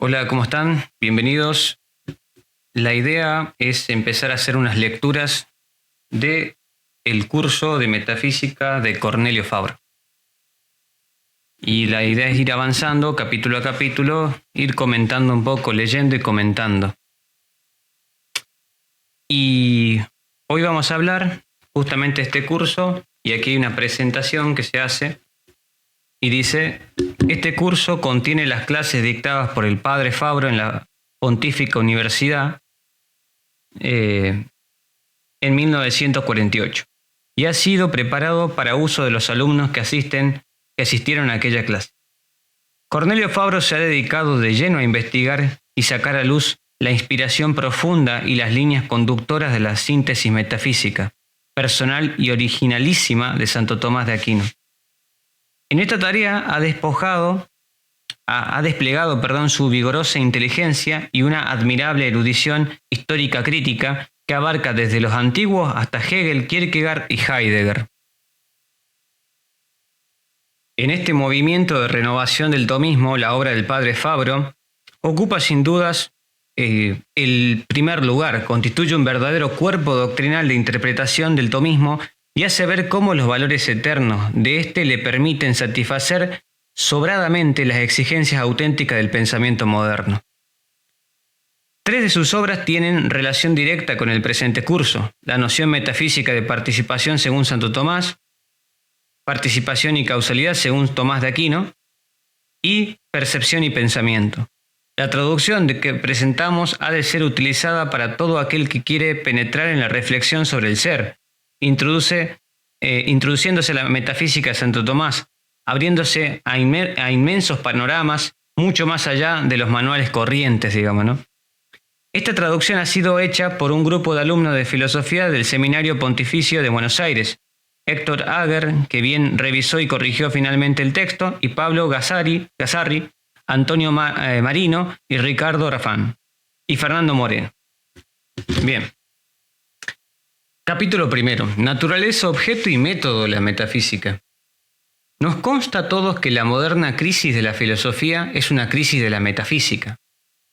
Hola, ¿cómo están? Bienvenidos. La idea es empezar a hacer unas lecturas de el curso de metafísica de Cornelio Fabro. Y la idea es ir avanzando capítulo a capítulo, ir comentando un poco, leyendo y comentando. Y hoy vamos a hablar justamente de este curso, y aquí hay una presentación que se hace y dice: este curso contiene las clases dictadas por el padre Fabro en la Pontífica Universidad en 1948 y ha sido preparado para uso de los alumnos que asistieron a aquella clase. Cornelio Fabro se ha dedicado de lleno a investigar y sacar a luz la inspiración profunda y las líneas conductoras de la síntesis metafísica, personal y originalísima de Santo Tomás de Aquino. En esta tarea ha desplegado su vigorosa inteligencia y una admirable erudición histórica crítica que abarca desde los antiguos hasta Hegel, Kierkegaard y Heidegger. En este movimiento de renovación del tomismo, la obra del padre Fabro ocupa sin dudas el primer lugar, constituye un verdadero cuerpo doctrinal de interpretación del tomismo y hace ver cómo los valores eternos de éste le permiten satisfacer sobradamente las exigencias auténticas del pensamiento moderno. 3 de sus obras tienen relación directa con el presente curso: la noción metafísica de participación según Santo Tomás, participación y causalidad según Tomás de Aquino, y percepción y pensamiento. La traducción que presentamos ha de ser utilizada para todo aquel que quiere penetrar en la reflexión sobre el ser, introduciéndose la metafísica de Santo Tomás, abriéndose a inmensos panoramas, mucho más allá de los manuales corrientes, digamos, ¿no? Esta traducción ha sido hecha por un grupo de alumnos de filosofía del Seminario Pontificio de Buenos Aires: Héctor Ager, que bien revisó y corrigió finalmente el texto, y Pablo Gazzarri, Antonio Marino y Ricardo Rafán, y Fernando Moreno. Bien. Capítulo primero: naturaleza, objeto y método de la metafísica. Nos consta a todos que la moderna crisis de la filosofía es una crisis de la metafísica,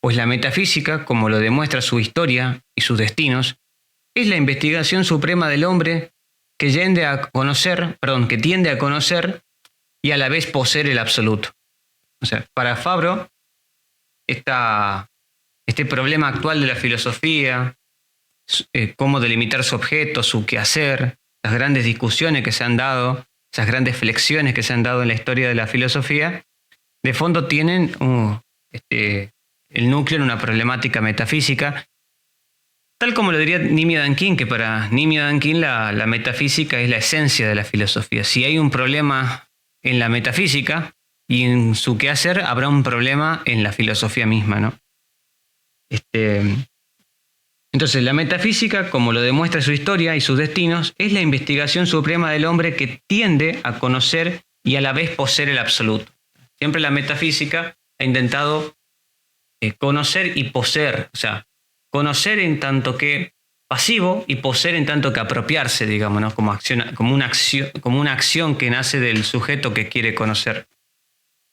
pues la metafísica, como lo demuestra su historia y sus destinos, es la investigación suprema del hombre que tiende a conocer y a la vez poseer el absoluto. O sea, para Fabro, este problema actual de la filosofía, cómo delimitar su objeto, su quehacer, las grandes discusiones que se han dado, esas grandes flexiones que se han dado en la historia de la filosofía, de fondo tienen el núcleo en una problemática metafísica, tal como lo diría Nimio Danquin, que para Nimio Danquin la metafísica es la esencia de la filosofía. Si hay un problema en la metafísica y en su quehacer, habrá un problema en la filosofía misma, ¿no? Entonces, la metafísica, como lo demuestra su historia y sus destinos, es la investigación suprema del hombre que tiende a conocer y a la vez poseer el absoluto. Siempre la metafísica ha intentado conocer y poseer, o sea, conocer en tanto que pasivo y poseer en tanto que apropiarse, digamos, ¿no? Como una acción que nace del sujeto que quiere conocer,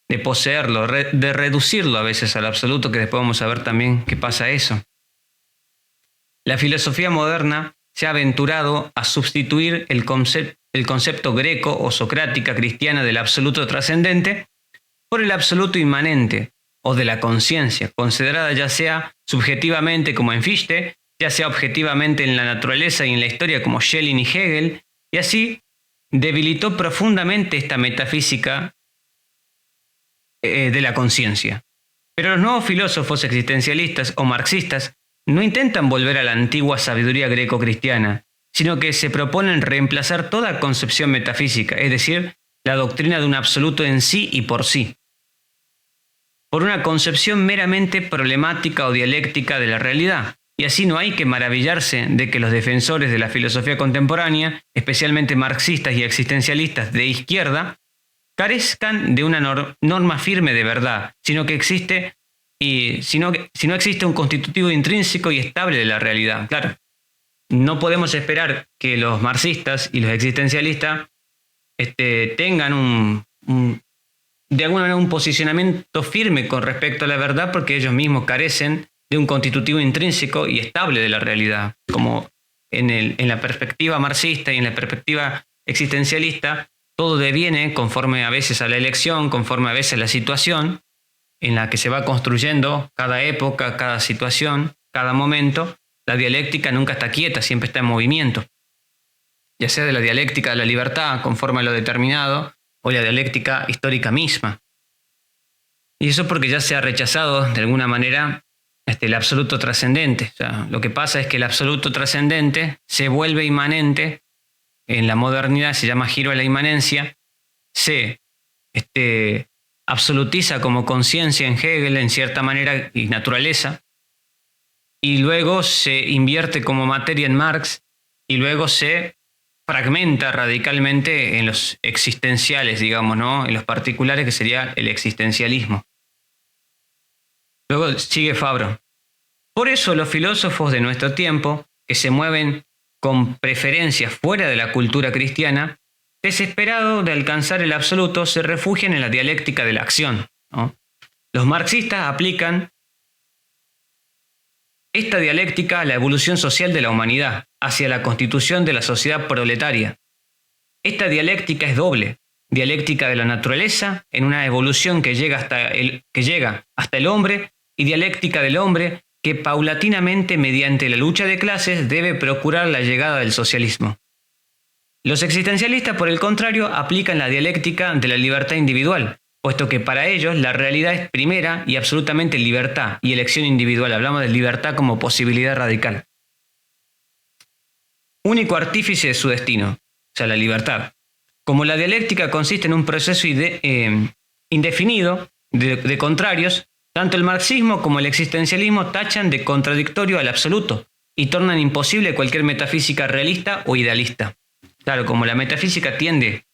de poseerlo, de reducirlo a veces al absoluto, que después vamos a ver también qué pasa eso. La filosofía moderna se ha aventurado a sustituir el concepto greco o socrática cristiana del absoluto trascendente por el absoluto inmanente, o de la conciencia, considerada ya sea subjetivamente como en Fichte, ya sea objetivamente en la naturaleza y en la historia como Schelling y Hegel, y así debilitó profundamente esta metafísica de la conciencia. Pero los nuevos filósofos existencialistas o marxistas no intentan volver a la antigua sabiduría greco-cristiana, sino que se proponen reemplazar toda concepción metafísica, es decir, la doctrina de un absoluto en sí y por sí, por una concepción meramente problemática o dialéctica de la realidad. Y así no hay que maravillarse de que los defensores de la filosofía contemporánea, especialmente marxistas y existencialistas de izquierda, carezcan de una norma firme de verdad, sino que existe si no existe un constitutivo intrínseco y estable de la realidad. Claro, no podemos esperar que los marxistas y los existencialistas tengan de alguna manera un posicionamiento firme con respecto a la verdad porque ellos mismos carecen de un constitutivo intrínseco y estable de la realidad. Como en la perspectiva marxista y en la perspectiva existencialista, todo deviene conforme a veces a la elección, conforme a veces a la situación en la que se va construyendo cada época, cada situación, cada momento. La dialéctica nunca está quieta, siempre está en movimiento. Ya sea de la dialéctica de la libertad, conforme a lo determinado, o la dialéctica histórica misma. Y eso porque ya se ha rechazado de alguna manera el absoluto trascendente. O sea, lo que pasa es que el absoluto trascendente se vuelve inmanente. En la modernidad se llama giro a la inmanencia. Se absolutiza como conciencia en Hegel, en cierta manera, y naturaleza. Y luego se invierte como materia en Marx. Y luego se fragmenta radicalmente en los existenciales, digamos, ¿no? En los particulares, que sería el existencialismo. Luego sigue Fabro. Por eso los filósofos de nuestro tiempo, que se mueven con preferencias fuera de la cultura cristiana, desesperados de alcanzar el absoluto, se refugian en la dialéctica de la acción, ¿no? Los marxistas aplican esta dialéctica a la evolución social de la humanidad, hacia la constitución de la sociedad proletaria. Esta dialéctica es doble: dialéctica de la naturaleza en una evolución que llega hasta el hombre, y dialéctica del hombre que paulatinamente, mediante la lucha de clases, debe procurar la llegada del socialismo. Los existencialistas, por el contrario, aplican la dialéctica de la libertad individual, puesto que para ellos la realidad es primera y absolutamente libertad y elección individual. Hablamos de libertad como posibilidad radical. Único artífice de su destino, o sea, la libertad. Como la dialéctica consiste en un proceso indefinido de contrarios, tanto el marxismo como el existencialismo tachan de contradictorio al absoluto y tornan imposible cualquier metafísica realista o idealista. Claro, como la metafísica tiende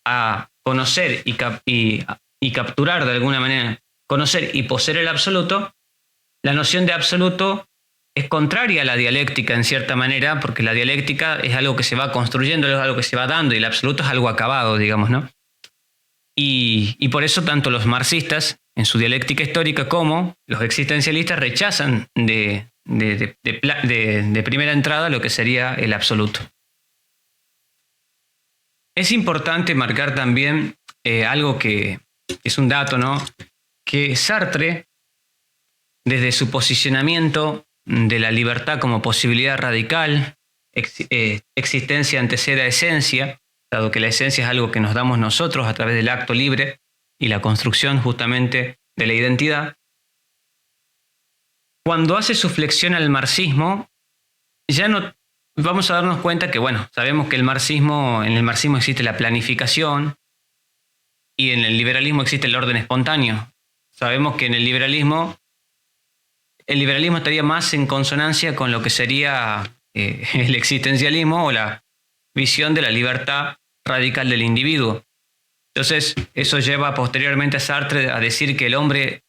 a conocer y capturar de alguna manera, conocer y poseer el absoluto, la noción de absoluto es contraria a la dialéctica en cierta manera, porque la dialéctica es algo que se va construyendo, es algo que se va dando, y el absoluto es algo acabado, digamos, ¿no? Y por eso tanto los marxistas, en su dialéctica histórica, como los existencialistas rechazan de primera entrada lo que sería el absoluto. Es importante marcar también algo que es un dato, ¿no? Que Sartre, desde su posicionamiento de la libertad como posibilidad radical, existencia antecede a esencia, dado que la esencia es algo que nos damos nosotros a través del acto libre y la construcción justamente de la identidad. Cuando hace su flexión al marxismo, ya no vamos a darnos cuenta que, bueno, sabemos que en el marxismo existe la planificación y en el liberalismo existe el orden espontáneo. Sabemos que en el liberalismo estaría más en consonancia con lo que sería el existencialismo o la visión de la libertad radical del individuo. Entonces, eso lleva posteriormente a Sartre a decir que el hombre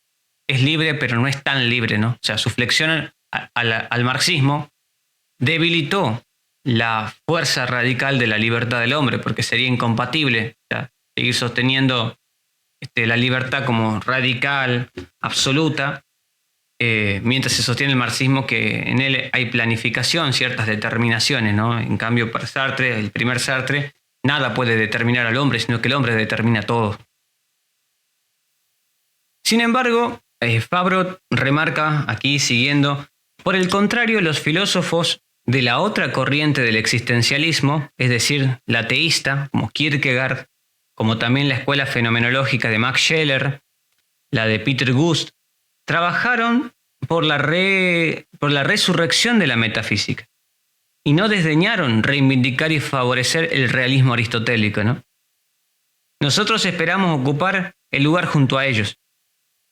es libre, pero no es tan libre, ¿no? O sea, su flexión al marxismo debilitó la fuerza radical de la libertad del hombre, porque sería incompatible, o sea, seguir sosteniendo la libertad como radical, absoluta, mientras se sostiene el marxismo que en él hay planificación, ciertas determinaciones, ¿no? En cambio, para Sartre, el primer Sartre, nada puede determinar al hombre, sino que el hombre determina todo. Sin embargo, Fabro remarca aquí, siguiendo, por el contrario, los filósofos de la otra corriente del existencialismo, es decir, la teísta, como Kierkegaard, como también la escuela fenomenológica de Max Scheler, la de Peter Gust, trabajaron por la resurrección de la metafísica y no desdeñaron reivindicar y favorecer el realismo aristotélico, ¿no? Nosotros esperamos ocupar el lugar junto a ellos,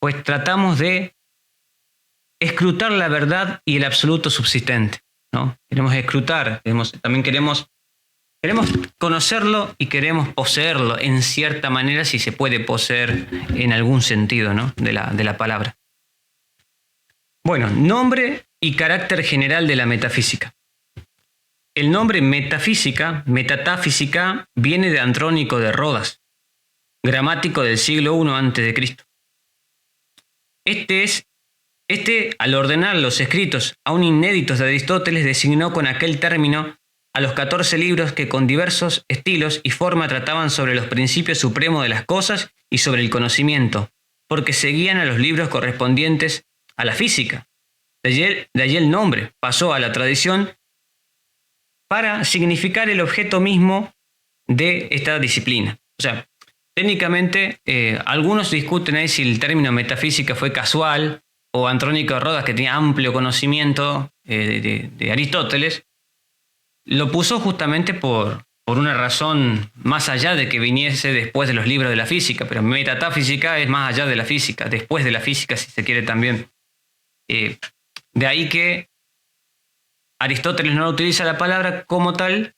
pues tratamos de escrutar la verdad y el absoluto subsistente, ¿no? Queremos escrutar, también queremos conocerlo y queremos poseerlo en cierta manera, si se puede poseer en algún sentido, ¿no? de la palabra. Bueno, nombre y carácter general de la metafísica. El nombre metafísica, metatáfísica, viene de Andrónico de Rodas. gramático del siglo I a.C. Este, al ordenar los escritos aún inéditos de Aristóteles, designó con aquel término a los 14 libros que con diversos estilos y forma trataban sobre los principios supremos de las cosas y sobre el conocimiento, porque seguían a los libros correspondientes a la física. De allí el nombre pasó a la tradición para significar el objeto mismo de esta disciplina. O sea, técnicamente, algunos discuten ahí si el término metafísica fue casual o Andrónico de Rodas, que tenía amplio conocimiento de Aristóteles, lo puso justamente por una razón más allá de que viniese después de los libros de la física, pero metafísica es más allá de la física, después de la física, si se quiere también. De ahí que Aristóteles no utiliza la palabra como tal,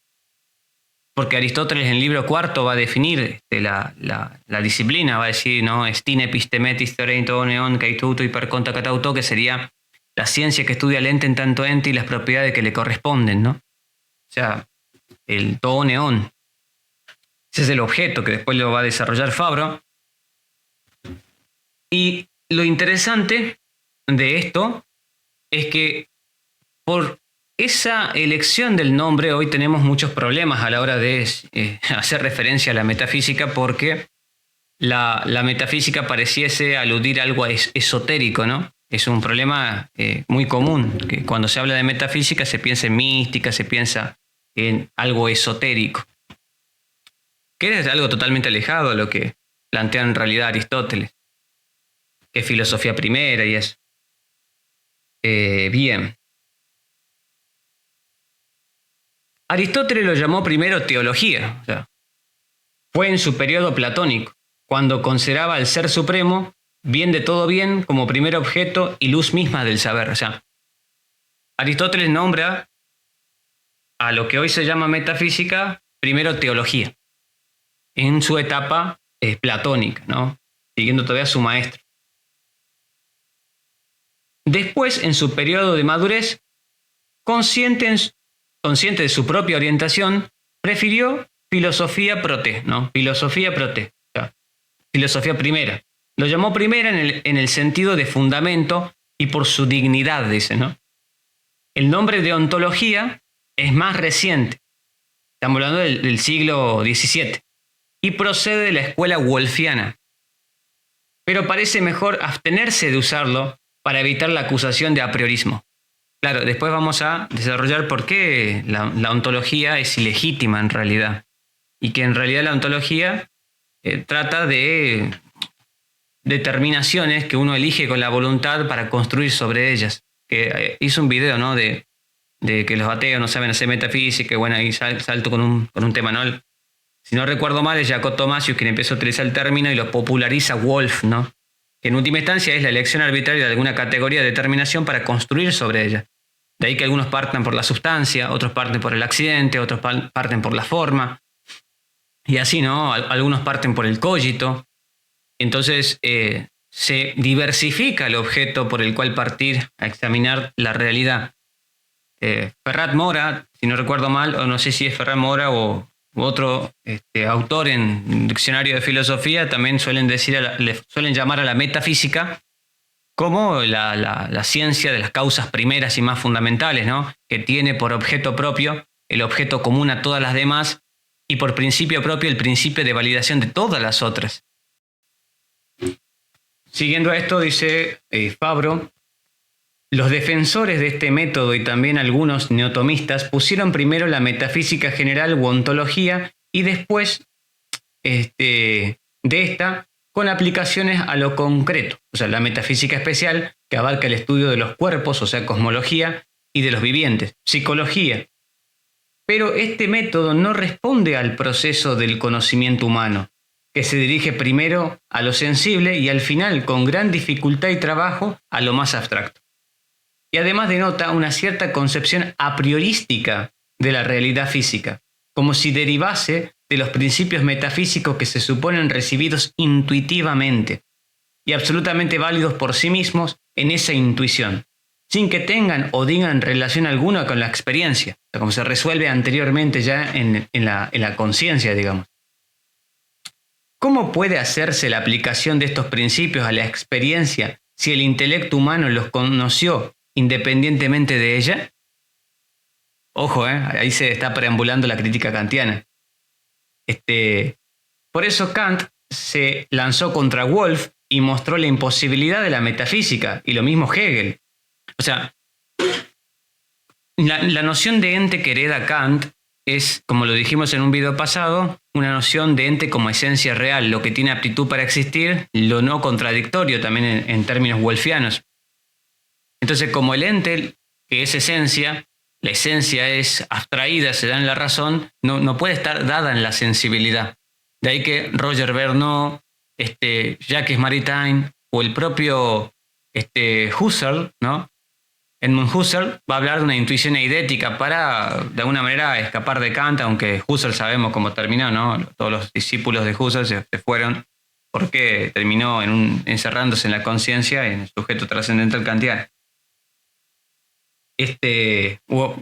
porque Aristóteles en el libro cuarto va a definir la disciplina, va a decir, ¿no? Estine epistemetis theoreito neon kaituto hiperconta catauto, que sería la ciencia que estudia el ente en tanto ente y las propiedades que le corresponden, ¿no? O sea, el todo neón. Ese es el objeto que después lo va a desarrollar Fabro. Y lo interesante de esto es que por esa elección del nombre hoy tenemos muchos problemas a la hora de hacer referencia a la metafísica, porque la metafísica pareciese aludir a algo esotérico, ¿no? Es un problema muy común, que cuando se habla de metafísica se piensa en mística, se piensa en algo esotérico, que es algo totalmente alejado a lo que plantea en realidad Aristóteles, que es filosofía primera y eso. Bien. Aristóteles lo llamó primero teología, o sea, fue en su periodo platónico, cuando consideraba al ser supremo, bien de todo bien, como primer objeto y luz misma del saber. O sea, Aristóteles nombra a lo que hoy se llama metafísica, primero teología, en su etapa platónica, ¿no? Siguiendo todavía a su maestro. Después, en su periodo de madurez, consciente de su propia orientación, prefirió filosofía proté, ¿no? Filosofía proté, o sea, filosofía primera. Lo llamó primera en el sentido de fundamento y por su dignidad, dice, ¿no? El nombre de ontología es más reciente. Estamos hablando del siglo XVII. Y procede de la escuela wolfiana. Pero parece mejor abstenerse de usarlo para evitar la acusación de apriorismo. Claro, después vamos a desarrollar por qué la ontología es ilegítima en realidad. Y que en realidad la ontología trata de determinaciones que uno elige con la voluntad para construir sobre ellas. Que hizo un video, ¿no? de que los ateos no saben hacer metafísica, y bueno, ahí salto con un tema, ¿no? Si no recuerdo mal, es Jacob Thomasius quien empieza a utilizar el término y lo populariza Wolff, ¿no? Que en última instancia es la elección arbitraria de alguna categoría de determinación para construir sobre ella. De ahí que algunos partan por la sustancia, otros parten por el accidente, otros parten por la forma, y así, ¿no? Algunos parten por el cogito. Entonces se diversifica el objeto por el cual partir a examinar la realidad. Ferrat Mora, si no recuerdo mal, o no sé si es Ferrat Mora u otro autor en diccionario de filosofía, también le suelen llamar a la metafísica como la ciencia de las causas primeras y más fundamentales, ¿no? Que tiene por objeto propio el objeto común a todas las demás y por principio propio el principio de validación de todas las otras. Siguiendo a esto, dice Fabro, los defensores de este método y también algunos neotomistas pusieron primero la metafísica general u ontología y después de esta con aplicaciones a lo concreto, o sea, la metafísica especial que abarca el estudio de los cuerpos, o sea, cosmología, y de los vivientes, psicología. Pero este método no responde al proceso del conocimiento humano, que se dirige primero a lo sensible y al final, con gran dificultad y trabajo, a lo más abstracto. Y además denota una cierta concepción a priorística de la realidad física, como si derivase de los principios metafísicos que se suponen recibidos intuitivamente y absolutamente válidos por sí mismos en esa intuición, sin que tengan o digan relación alguna con la experiencia, o sea, como se resuelve anteriormente ya en la conciencia, digamos. ¿Cómo puede hacerse la aplicación de estos principios a la experiencia si el intelecto humano los conoció independientemente de ella? Ojo, ahí se está preambulando la crítica kantiana. Por eso Kant se lanzó contra Wolff y mostró la imposibilidad de la metafísica, y lo mismo Hegel. O sea, la noción de ente que hereda Kant es, como lo dijimos en un video pasado, una noción de ente como esencia real, lo que tiene aptitud para existir, lo no contradictorio también en términos wolffianos. Entonces, como el ente, que es esencia, la esencia es abstraída, se da en la razón, no puede estar dada en la sensibilidad. De ahí que Roger Bernard, Jacques Maritain o el propio Husserl, ¿no? Edmund Husserl va a hablar de una intuición eidética para, de alguna manera, escapar de Kant, aunque Husserl sabemos cómo terminó, ¿no? Todos los discípulos de Husserl se fueron porque terminó encerrándose en la conciencia y en el sujeto trascendental kantiano.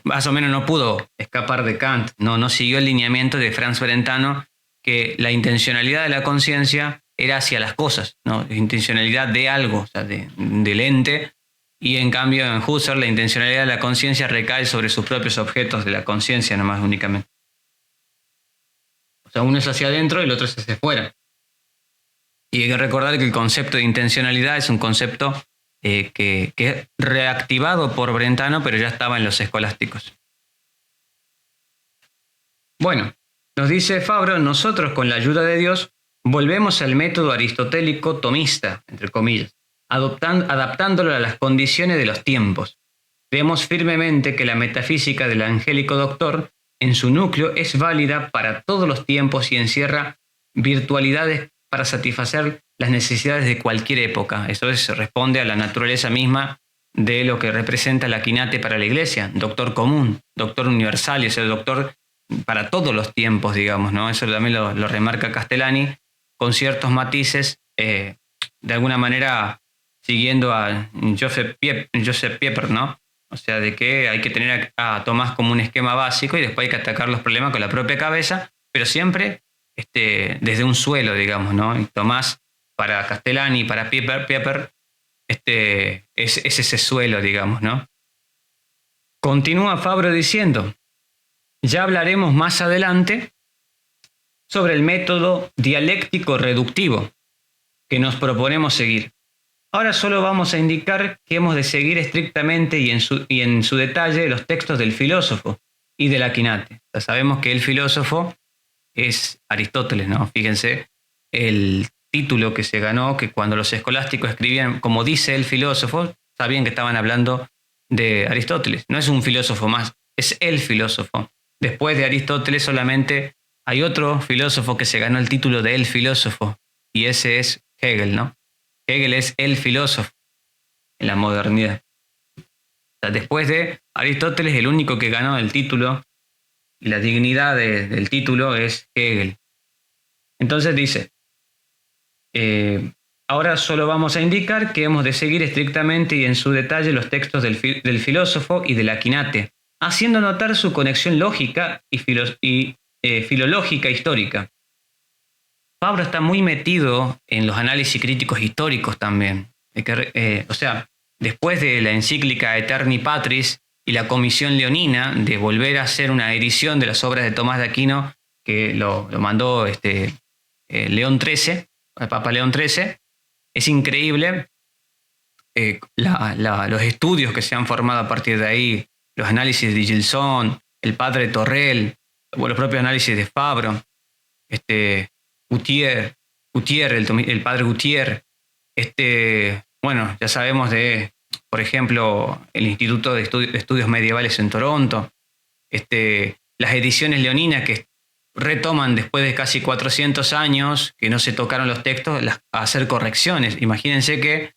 Más o menos no pudo escapar de Kant, no siguió el lineamiento de Franz Brentano, que la intencionalidad de la conciencia era hacia las cosas, ¿no? Intencionalidad de algo, o sea, del ente. Y en cambio en Husserl la intencionalidad de la conciencia recae sobre sus propios objetos de la conciencia nomás únicamente. O sea, uno es hacia adentro y el otro es hacia afuera. Y hay que recordar que el concepto de intencionalidad es un concepto que es reactivado por Brentano, pero ya estaba en los escolásticos. Bueno, nos dice Fabro, nosotros con la ayuda de Dios volvemos al método aristotélico tomista, entre comillas, adaptándolo a las condiciones de los tiempos. Creemos firmemente que la metafísica del angélico doctor, en su núcleo, es válida para todos los tiempos y encierra virtualidades para satisfacer las necesidades de cualquier época. Eso responde a la naturaleza misma de lo que representa la quinate para la Iglesia, doctor común, doctor universal, es el doctor para todos los tiempos, digamos, ¿no? Eso también lo remarca Castellani, con ciertos matices, de alguna manera siguiendo a Joseph Pieper, ¿no? O sea, de que hay que tener a Tomás como un esquema básico y después hay que atacar los problemas con la propia cabeza, pero siempre desde un suelo, digamos, ¿no? Y Tomás, para Castellani y para Pieper, es ese suelo, digamos, ¿no? Continúa Fabro diciendo, ya hablaremos más adelante sobre el método dialéctico reductivo que nos proponemos seguir. Ahora solo vamos a indicar que hemos de seguir estrictamente y en su detalle los textos del filósofo y de la quinate. O sea, sabemos que el filósofo es Aristóteles, ¿no? Fíjense el título que se ganó, que cuando los escolásticos escribían como dice el filósofo, sabían que estaban hablando de Aristóteles. No es un filósofo más, es el filósofo. Después de Aristóteles solamente hay otro filósofo que se ganó el título de el filósofo, y ese es Hegel, ¿no? Hegel es el filósofo en la modernidad. O sea, después de Aristóteles, el único que ganó el título y la dignidad del título es Hegel. Entonces dice, ahora solo vamos a indicar que hemos de seguir estrictamente y en su detalle los textos del filósofo y de la quinate, haciendo notar su conexión lógica y filológica histórica. Fabro está muy metido en los análisis críticos históricos también. O sea, después de la encíclica Aeterni Patris y la Comisión Leonina de volver a hacer una edición de las obras de Tomás de Aquino, que lo mandó León XIII, el Papa León XIII, es increíble los estudios que se han formado a partir de ahí, los análisis de Gilson, el padre Torrell, los propios análisis de Fabro, Gutiérrez, el padre Gutiérrez, bueno, ya sabemos de, por ejemplo, el Instituto de Estudios Medievales en Toronto, las ediciones leoninas que retoman después de casi 400 años, que no se tocaron los textos, a hacer correcciones. Imagínense que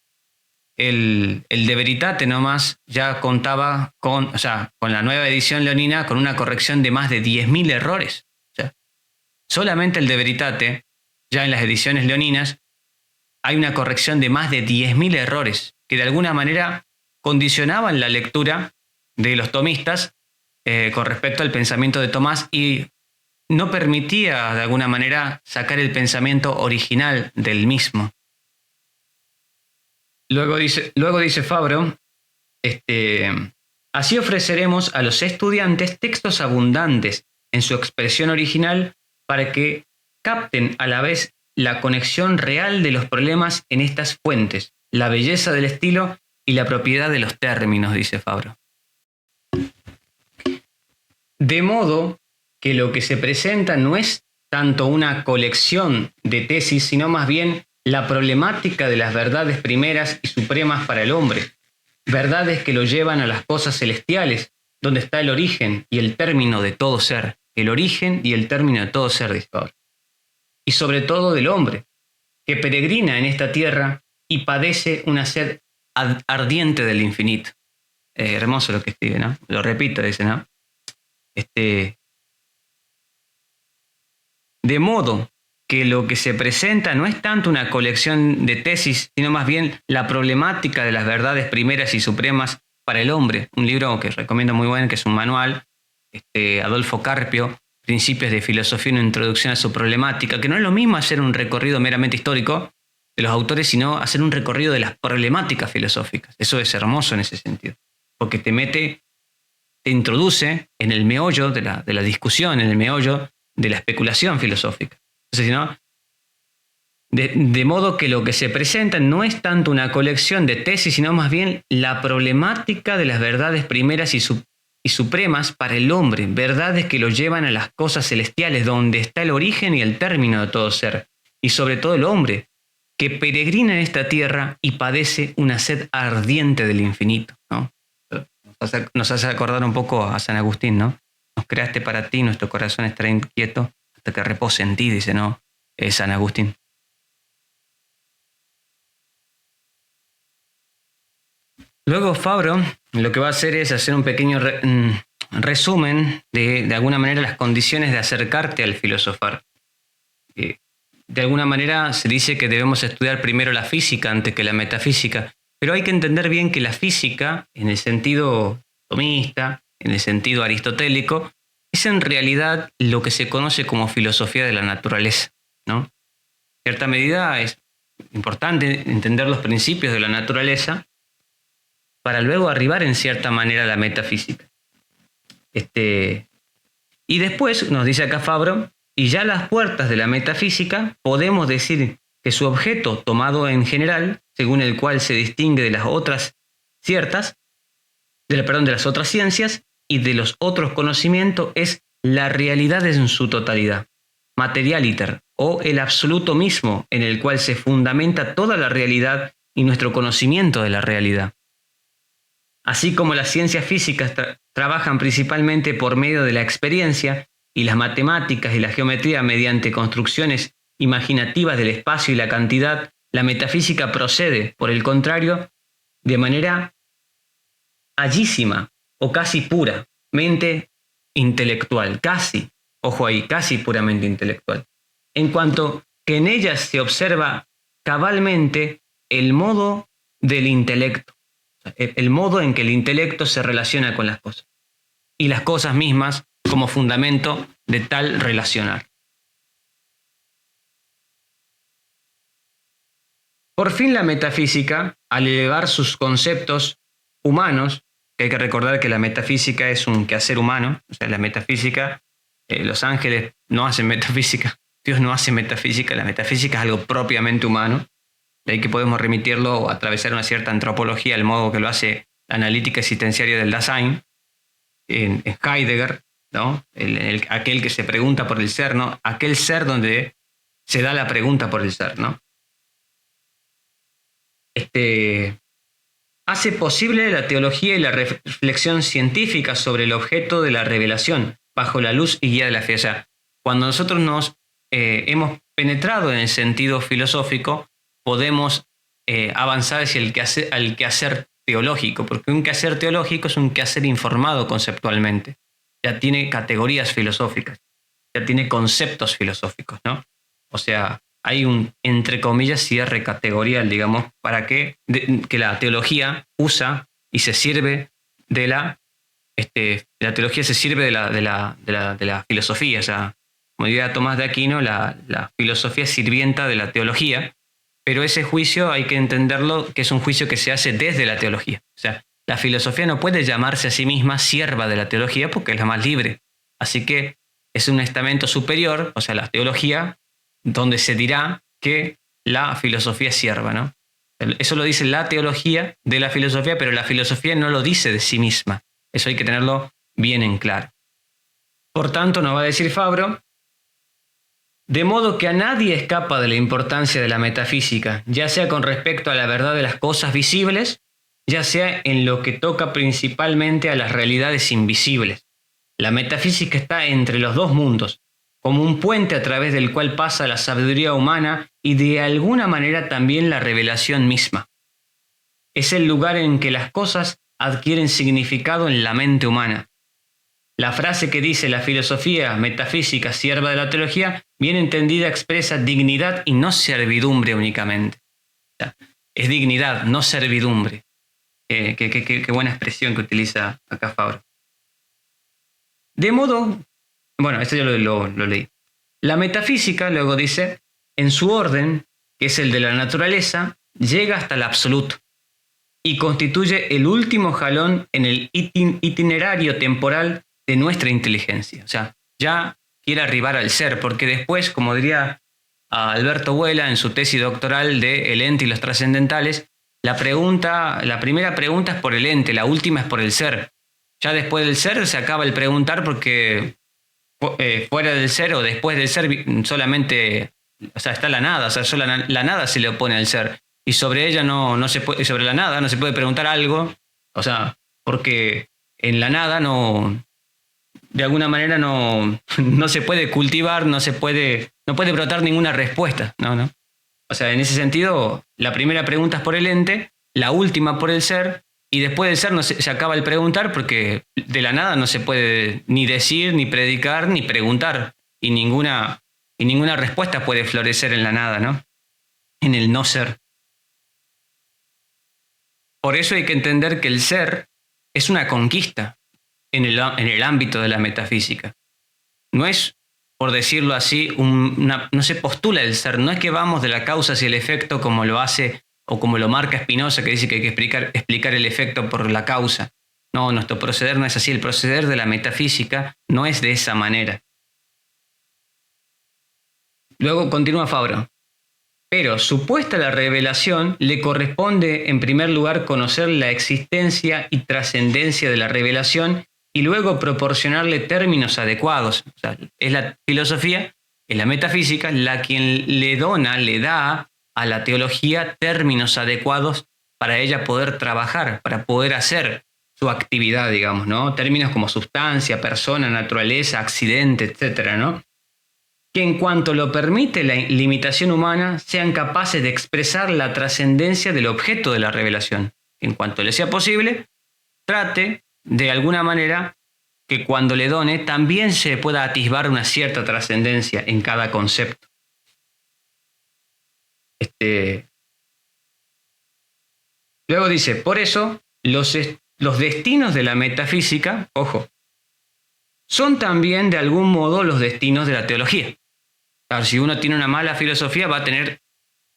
el De Veritate nomás ya contaba con la nueva edición leonina con una corrección de más de 10.000 errores. Solamente el De Veritate, ya en las ediciones leoninas, hay una corrección de más de 10.000 errores que de alguna manera condicionaban la lectura de los tomistas con respecto al pensamiento de Tomás y no permitía de alguna manera sacar el pensamiento original del mismo. Luego dice Fabro, así ofreceremos a los estudiantes textos abundantes en su expresión original para que capten a la vez la conexión real de los problemas en estas fuentes, la belleza del estilo y la propiedad de los términos, dice Fabro. De modo que lo que se presenta no es tanto una colección de tesis, sino más bien la problemática de las verdades primeras y supremas para el hombre, verdades que lo llevan a las cosas celestiales, donde está el origen y el término de todo ser, el origen y el término de todo ser, dice Pablo. Y sobre todo del hombre, que peregrina en esta tierra y padece una sed ardiente del infinito. Hermoso lo que escribe, ¿no? Lo repito, dice, ¿no? De modo que lo que se presenta no es tanto una colección de tesis, sino más bien la problemática de las verdades primeras y supremas para el hombre. Un libro que recomiendo muy bueno, que es un manual, Adolfo Carpio, Principios de Filosofía, una introducción a su problemática, que no es lo mismo hacer un recorrido meramente histórico de los autores, sino hacer un recorrido de las problemáticas filosóficas. Eso es hermoso en ese sentido, porque te introduce en el meollo de la discusión, en el meollo de la especulación filosófica. Entonces, ¿no? De modo que lo que se presenta no es tanto una colección de tesis, sino más bien la problemática de las verdades primeras y supremas para el hombre, verdades que lo llevan a las cosas celestiales, donde está el origen y el término de todo ser, y sobre todo el hombre, que peregrina en esta tierra y padece una sed ardiente del infinito, ¿no? Nos hace acordar un poco a San Agustín, ¿no? Nos creaste para ti, nuestro corazón estará inquieto hasta que repose en ti, dice, ¿no? San Agustín. Luego Fabro lo que va a hacer es hacer un pequeño resumen de alguna manera las condiciones de acercarte al filosofar. De alguna manera se dice que debemos estudiar primero la física antes que la metafísica, pero hay que entender bien que la física, en el sentido tomista, en el sentido aristotélico, es en realidad lo que se conoce como filosofía de la naturaleza, ¿no? En cierta medida es importante entender los principios de la naturaleza para luego arribar en cierta manera a la metafísica. Y después, nos dice acá Fabro, y ya a las puertas de la metafísica podemos decir que su objeto tomado en general, según el cual se distingue de las otras de las otras ciencias y de los otros conocimientos, es la realidad en su totalidad, materialiter, o el absoluto mismo en el cual se fundamenta toda la realidad y nuestro conocimiento de la realidad. Así como las ciencias físicas trabajan principalmente por medio de la experiencia y las matemáticas y la geometría mediante construcciones imaginativas del espacio y la cantidad, la metafísica procede, por el contrario, de manera allísima o casi puramente intelectual, casi, ojo ahí, casi puramente intelectual, en cuanto que en ella se observa cabalmente el modo del intelecto, el modo en que el intelecto se relaciona con las cosas, y las cosas mismas como fundamento de tal relacionar. Por fin la metafísica, al elevar sus conceptos humanos, que hay que recordar que la metafísica es un quehacer humano, o sea, la metafísica, los ángeles no hacen metafísica, Dios no hace metafísica, la metafísica es algo propiamente humano, de ahí que podemos remitirlo o atravesar una cierta antropología, el modo que lo hace la analítica existenciaria del Dasein, en Heidegger, ¿no? Aquel que se pregunta por el ser, ¿no? Aquel ser donde se da la pregunta por el ser, ¿no? Hace posible la teología y la reflexión científica sobre el objeto de la revelación, bajo la luz y guía de la fe. O sea, cuando nosotros nos hemos penetrado en el sentido filosófico, podemos avanzar hacia al quehacer teológico, porque un quehacer teológico es un quehacer informado conceptualmente, ya tiene categorías filosóficas, ya tiene conceptos filosóficos, ¿no? O sea, hay un, entre comillas, cierre categorial, digamos, para que la teología usa y se sirve de la teología se sirve de la filosofía, o sea, como diría Tomás de Aquino, la filosofía es sirvienta de la teología, pero ese juicio hay que entenderlo que es un juicio que se hace desde la teología. O sea, la filosofía no puede llamarse a sí misma sierva de la teología porque es la más libre. Así que es un estamento superior, o sea, la teología, donde se dirá que la filosofía es sierva, ¿no? Eso lo dice la teología de la filosofía, pero la filosofía no lo dice de sí misma. Eso hay que tenerlo bien en claro. Por tanto, nos va a decir Fabro, de modo que a nadie escapa de la importancia de la metafísica, ya sea con respecto a la verdad de las cosas visibles, ya sea en lo que toca principalmente a las realidades invisibles. La metafísica está entre los dos mundos, como un puente a través del cual pasa la sabiduría humana y de alguna manera también la revelación misma. Es el lugar en que las cosas adquieren significado en la mente humana. La frase que dice la filosofía metafísica sierva de la teología, bien entendida, expresa dignidad y no servidumbre únicamente. O sea, es dignidad, no servidumbre. Qué buena expresión que utiliza acá Fabro. De modo, bueno, esto yo lo leí. La metafísica, luego dice, en su orden, que es el de la naturaleza, llega hasta el absoluto y constituye el último jalón en el itinerario temporal de nuestra inteligencia. O sea, ya quiere arribar al ser, porque después, como diría Alberto Vuela en su tesis doctoral de El ente y los trascendentales, la primera pregunta es por el ente, la última es por el ser. Ya después del ser se acaba el preguntar porque fuera del ser o después del ser solamente, o sea, está la nada, o sea, solo la nada se le opone al ser. Y sobre ella no se puede, sobre la nada no se puede preguntar algo, o sea, porque en la nada no, de alguna manera no se puede cultivar, no puede brotar ninguna respuesta, ¿no? O sea, en ese sentido, la primera pregunta es por el ente, la última por el ser, y después del ser se acaba el preguntar porque de la nada no se puede ni decir, ni predicar, ni preguntar, y ninguna respuesta puede florecer en la nada, ¿no? En el no ser. Por eso hay que entender que el ser es una conquista en el ámbito de la metafísica. No es, por decirlo así, no se postula el ser, no es que vamos de la causa hacia el efecto como lo hace o como lo marca Spinoza, que dice que hay que explicar el efecto por la causa. No, nuestro proceder no es así, el proceder de la metafísica no es de esa manera. Luego continúa Fabro. Pero, supuesta la revelación, le corresponde en primer lugar conocer la existencia y trascendencia de la revelación y luego proporcionarle términos adecuados. O sea, es la filosofía, es la metafísica, la quien le da a la teología términos adecuados para ella poder trabajar, para poder hacer su actividad, digamos, ¿no? Términos como sustancia, persona, naturaleza, accidente, etcétera, ¿no? Que en cuanto lo permite la limitación humana, sean capaces de expresar la trascendencia del objeto de la revelación. En cuanto le sea posible, trate de alguna manera que cuando le done también se pueda atisbar una cierta trascendencia en cada concepto. Luego dice, por eso los destinos de la metafísica, ojo, son también de algún modo los destinos de la teología. Claro, si uno tiene una mala filosofía, va a tener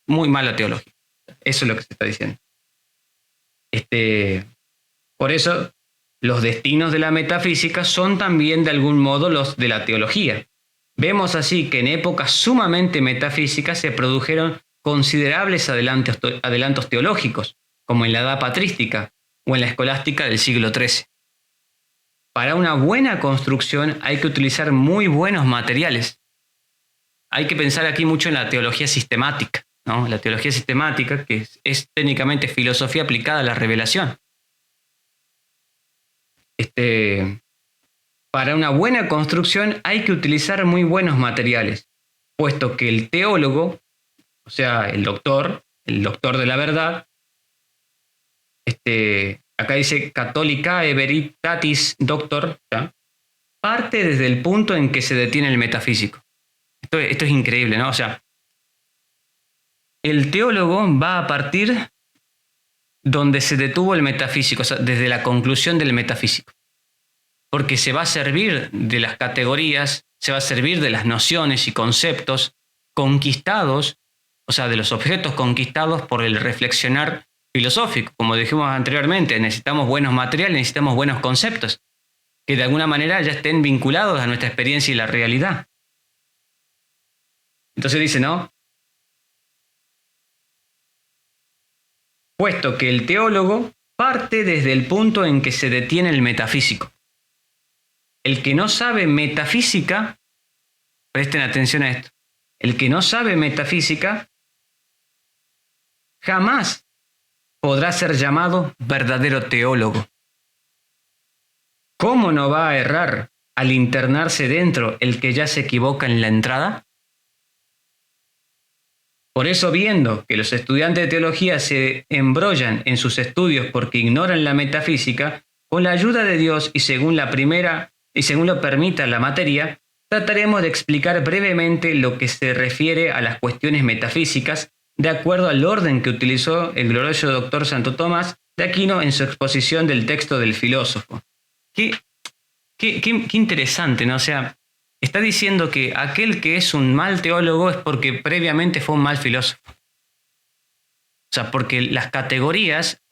muy mala teología. Eso es lo que se está diciendo. Por eso, los destinos de la metafísica son también de algún modo los de la teología. Vemos así que en épocas sumamente metafísicas se produjeron considerables adelantos teológicos, como en la edad patrística o en la escolástica del siglo XIII. Para una buena construcción hay que utilizar muy buenos materiales. Hay que pensar aquí mucho en la teología sistemática, ¿no? La teología sistemática, que es técnicamente filosofía aplicada a la revelación. Para una buena construcción hay que utilizar muy buenos materiales, puesto que el teólogo, o sea, el doctor de la verdad, acá dice Catholicae Veritatis Doctor, ¿ya? Parte desde el punto en que se detiene el metafísico. Esto es increíble, ¿no? O sea, el teólogo va a partir donde se detuvo el metafísico, o sea, desde la conclusión del metafísico. porque se va a servir de las categorías, se va a servir de las nociones y conceptos conquistados, o sea, de los objetos conquistados por el reflexionar filosófico. Como dijimos anteriormente, necesitamos buenos materiales, necesitamos buenos conceptos, que de alguna manera ya estén vinculados a nuestra experiencia y la realidad. Entonces dice, ¿no? Puesto que el teólogo parte desde el punto en que se detiene el metafísico. El que no sabe metafísica, presten atención a esto, el que no sabe metafísica jamás podrá ser llamado verdadero teólogo. ¿Cómo no va a errar al internarse dentro el que ya se equivoca en la entrada? Por eso, viendo que los estudiantes de teología se embrollan en sus estudios porque ignoran la metafísica, con la ayuda de Dios y según lo permita la materia, trataremos de explicar brevemente lo que se refiere a las cuestiones metafísicas, de acuerdo al orden que utilizó el glorioso doctor Santo Tomás de Aquino en su exposición del texto del filósofo. Qué interesante, ¿no? O sea, está diciendo que aquel que es un mal teólogo es porque previamente fue un mal filósofo. O sea, porque las categorías,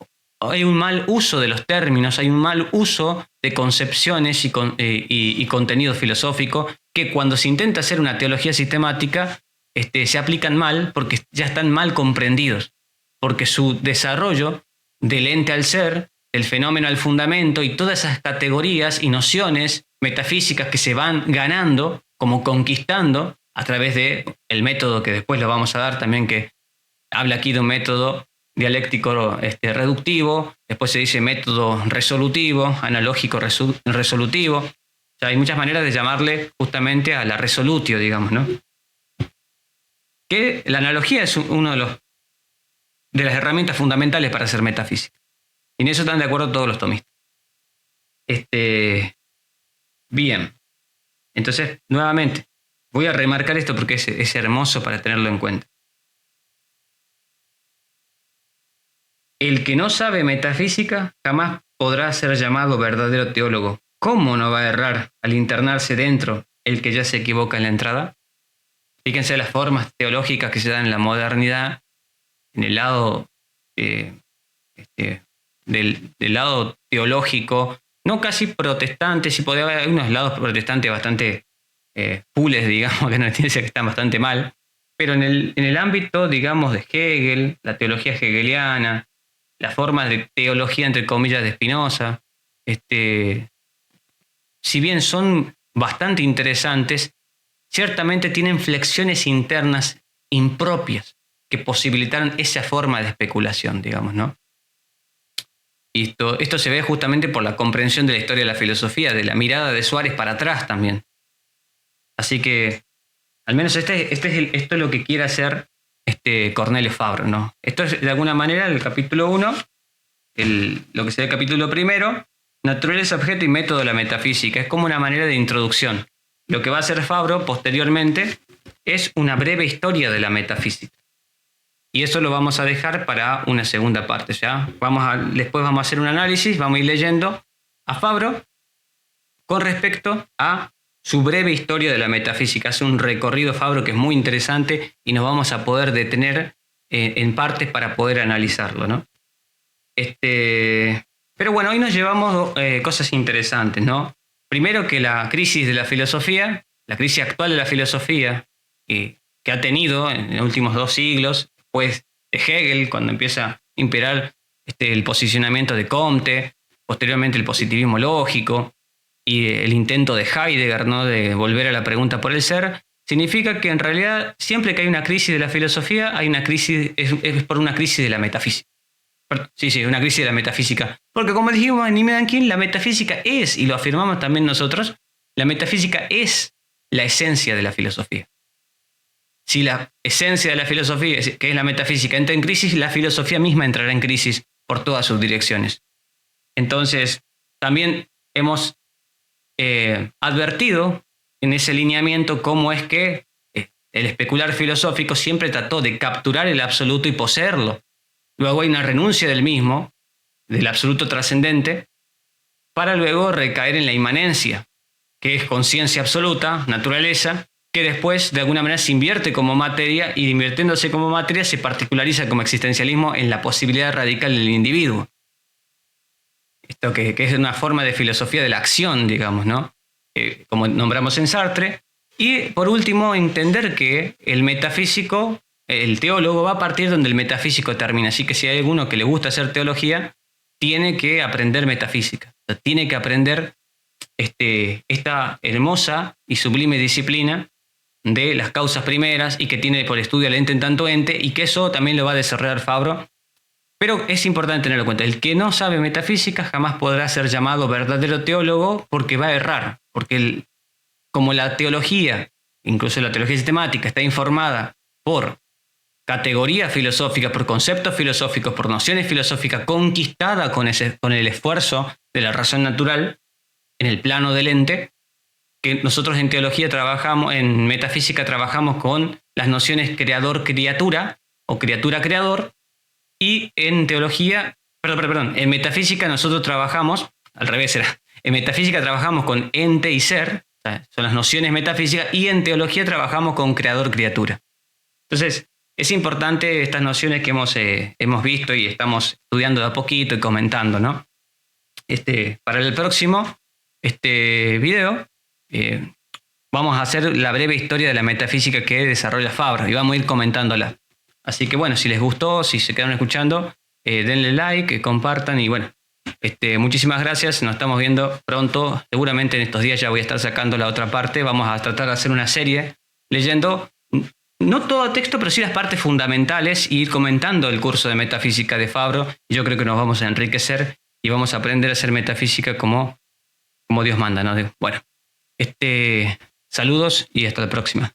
hay un mal uso de los términos, hay un mal uso de concepciones y contenido filosófico que cuando se intenta hacer una teología sistemática se aplican mal porque ya están mal comprendidos, porque su desarrollo del ente al ser, del fenómeno al fundamento y todas esas categorías y nociones metafísicas que se van ganando, como conquistando a través del método que después lo vamos a dar también, que habla aquí de un método dialéctico reductivo, después se dice método resolutivo, analógico resolutivo. O sea, hay muchas maneras de llamarle justamente a la resolutio, digamos, ¿no? Que la analogía es una de las herramientas fundamentales para hacer metafísica. Y en eso están de acuerdo todos los tomistas. Bien. Entonces, nuevamente, voy a remarcar esto porque es hermoso para tenerlo en cuenta. El que no sabe metafísica jamás podrá ser llamado verdadero teólogo. ¿Cómo no va a errar al internarse dentro el que ya se equivoca en la entrada? Fíjense las formas teológicas que se dan en la modernidad, en el lado del lado teológico, no casi protestante, si podía haber unos lados protestantes bastante pules, digamos, que no tiene que están bastante mal, pero en el ámbito, digamos, de Hegel, la teología hegeliana, las formas de teología, entre comillas, de Spinoza, si bien son bastante interesantes, ciertamente tienen flexiones internas impropias que posibilitaron esa forma de especulación, digamos, ¿no? Y esto se ve justamente por la comprensión de la historia de la filosofía, de la mirada de Suárez para atrás también. Así que, al menos esto es lo que quiere hacer Cornelio Fabro, ¿no? Esto es, de alguna manera, el capítulo 1, lo que sería el capítulo 1, naturaleza, objeto y método de la metafísica. Es como una manera de introducción. Lo que va a hacer Fabro posteriormente es una breve historia de la metafísica. Y eso lo vamos a dejar para una segunda parte. ¿Ya? Después vamos a hacer un análisis, vamos a ir leyendo a Fabro con respecto a su breve historia de la metafísica. Hace un recorrido Fabro que es muy interesante y nos vamos a poder detener en partes para poder analizarlo, ¿no? Pero bueno, hoy nos llevamos cosas interesantes, ¿no? Primero que la crisis de la filosofía, la crisis actual de la filosofía que ha tenido en los últimos 2 siglos, después de Hegel, cuando empieza a imperar el posicionamiento de Comte, posteriormente el positivismo lógico y el intento de Heidegger, ¿no?, de volver a la pregunta por el ser, significa que en realidad siempre que hay una crisis de la filosofía, hay una crisis, es por una crisis de la metafísica. Sí, una crisis de la metafísica. Porque como dijimos en Niemann King, la metafísica es, y lo afirmamos también nosotros, la metafísica es la esencia de la filosofía. Si la esencia de la filosofía, que es la metafísica, entra en crisis, la filosofía misma entrará en crisis por todas sus direcciones. Entonces, también hemos advertido en ese lineamiento cómo es que el especular filosófico siempre trató de capturar el absoluto y poseerlo. Luego hay una renuncia del mismo, del absoluto trascendente, para luego recaer en la inmanencia, que es conciencia absoluta, naturaleza, que después de alguna manera se invierte como materia y invirtiéndose como materia se particulariza como existencialismo en la posibilidad radical del individuo. Esto que es una forma de filosofía de la acción, digamos, ¿no? Como nombramos en Sartre. Y por último, entender que el metafísico, el teólogo va a partir donde el metafísico termina. Así que si hay alguno que le gusta hacer teología, tiene que aprender metafísica. O sea, tiene que aprender esta hermosa y sublime disciplina de las causas primeras y que tiene por estudio el ente en tanto ente, y que eso también lo va a desarrollar Fabro. Pero es importante tenerlo en cuenta. El que no sabe metafísica jamás podrá ser llamado verdadero teólogo porque va a errar. Porque como la teología, incluso la teología sistemática, está informada por categorías filosóficas, por conceptos filosóficos, por nociones filosóficas, conquistada con el esfuerzo de la razón natural en el plano del ente, que nosotros en teología trabajamos, en metafísica trabajamos con las nociones creador-criatura o criatura-creador, y en teología, en metafísica nosotros trabajamos, al revés era, en metafísica trabajamos con ente y ser, o sea, son las nociones metafísicas, y en teología trabajamos con creador-criatura. Entonces, es importante estas nociones que hemos visto y estamos estudiando de a poquito y comentando, ¿no? Para el próximo video vamos a hacer la breve historia de la metafísica que desarrolla Fabro y vamos a ir comentándola. Así que bueno, si les gustó, si se quedaron escuchando, denle like, compartan y bueno, muchísimas gracias, nos estamos viendo pronto. Seguramente en estos días ya voy a estar sacando la otra parte. Vamos a tratar de hacer una serie leyendo, no todo texto, pero sí las partes fundamentales y ir comentando el curso de metafísica de Fabro. Y yo creo que nos vamos a enriquecer y vamos a aprender a hacer metafísica como Dios manda, ¿no? Bueno, saludos y hasta la próxima.